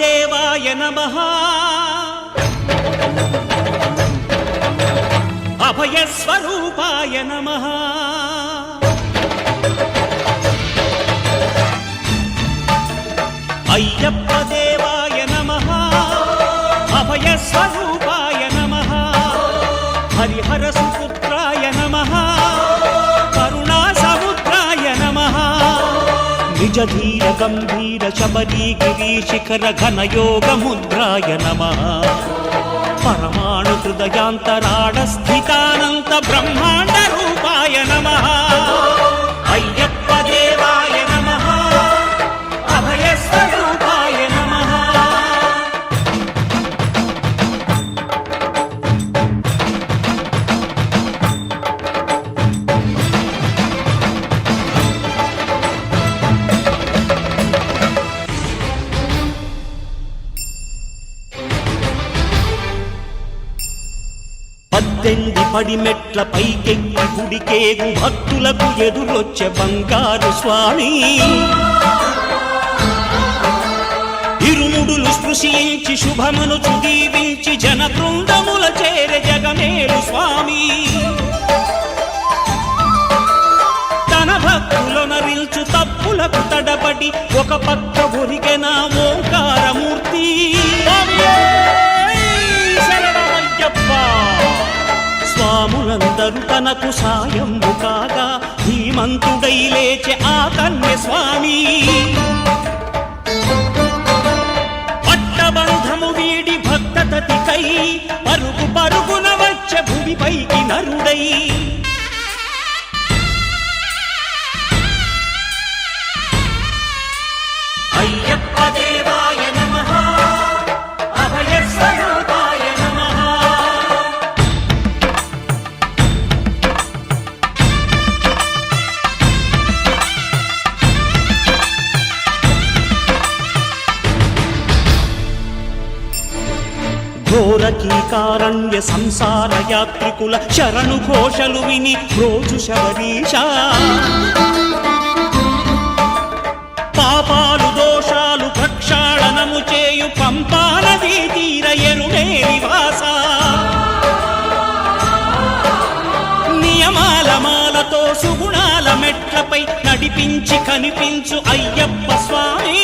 దేవాయ నమః అభయ స్వరూపాయ నమః అయ్యప్ప దేవాయ నమః అభయ స్వరూపాయ నమః హరిహర సుపుత్రాయ నమః కరుణా సముద్రాయ నమః నిజ ధీర గంభీర శబరీ గిరీశిఖర ఘన యోగ ముద్రాయ నమః పరమాణు హృదయాంతరాడ స్థితానంత బ్రహ్మాండ రూపాయ నమః అయ్యప్ప దేవాయ నమః అభయ స్వరూపాయ నమః పద్దెంది పడి మెట్ల పైకెక్కి గుడికేగు భక్తులకు ఎదురొచ్చే బంగారు స్వామి ఇరుముడులు స్పృశించి శుభమును చుదీవించి జన బృందముల చేరే జగమేలు స్వామి తన భక్తులొనరిల్చు తప్పులకు తడబడి ఒక పక్క ఒరిగెన ఓంకారమూర్తి స్వాములందరూ తనకు సాయము కాగా ధీమంతుడై లేచే ఆ కన్య స్వామి పట్టబంధము వీడి భక్తతతికై పరుగు పరుగున వచ్చే భూమిపైకి నరుడై అయ్యప్ప దేవాయ నమః అభయ స్వరూపాయ నమః ఘోరకీకారణ్య సంసార యాత్రికుల శరణు ఘోషలు విని రోజు శబరీష పాపాలు దోషాలు ప్రక్షాళనము చేయు పంపా నదీ తీర ఎరుడే నివాస నియమాల మాలతో సుగుణాల మెట్లపై నడిపించి కనిపించు అయ్యప్ప స్వామి